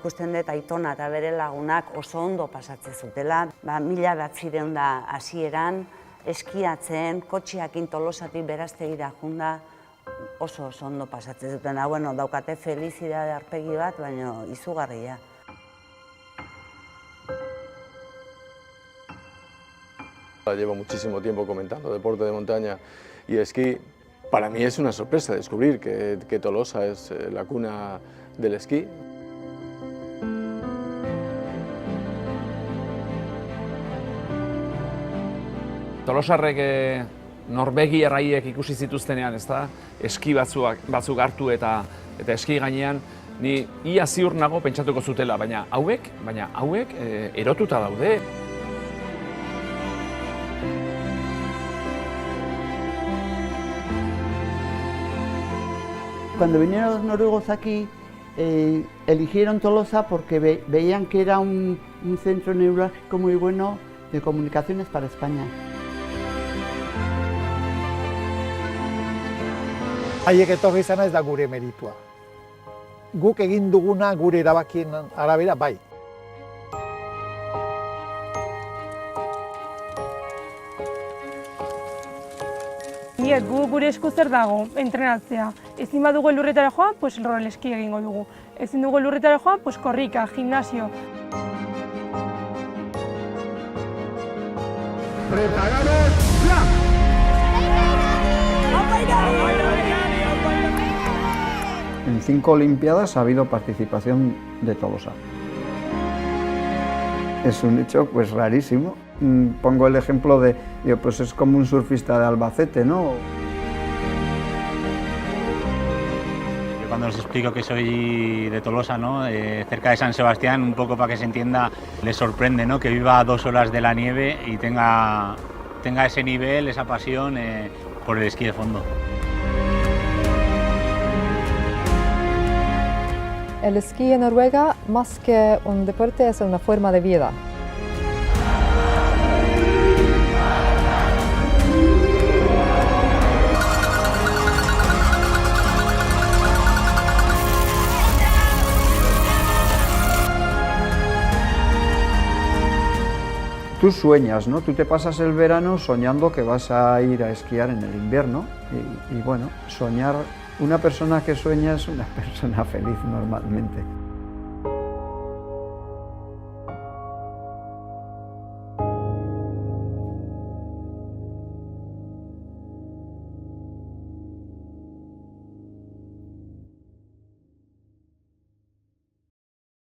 ikusten dut Aitona eta bere lagunak oso ondo pasatzen zutela. 1900 hasieran, eskiatzen, kotxeakin Tolosatik Berastegira junda, oso ondo pasatzen zuten. Bueno, daukate felizidade aurpegi bat, baina izugarria. Llevo muchísimo tiempo comentando deporte de montaña y esquí. Para mí es una sorpresa descubrir que Tolosa es la cuna del esquí. Tolosarrek Norvegia erraiek ikusi zituztenean, ezta? Eski batzuk hartu eta eski gainean, ni ia ziur nago pentsatuko zutela, baina hauek erotuta daude. Cuando vinieron los noruegos aquí, eligieron Tolosa porque veían que era un centro neurálgico muy bueno de comunicaciones para España. Haiek etorri izana ez da gure meritua. Guk egin duguna gure erabakien arabera bai. Gu gure esku zer dago, entrenatzea. Ezin badugu elurretara joan, pues roleski egingo dugu. Ezin dugu elurretara joan, pues korrika, gimnasio. En 5 Olimpiadas ha habido participación de Tolosa. Es un hecho pues rarísimo. Pongo el ejemplo de, pues es como un surfista de Albacete, ¿no? Yo cuando os explico que soy de Tolosa, ¿no? Cerca de San Sebastián, un poco para que se entienda, les sorprende, ¿no? Que viva a 2 horas de la nieve y tenga ese nivel, esa pasión por el esquí de fondo. El esquí en Noruega, más que un deporte, es una forma de vida. Tú sueñas, ¿no? Tú te pasas el verano soñando que vas a ir a esquiar en el invierno y bueno, soñar, una persona que sueña es una persona feliz normalmente.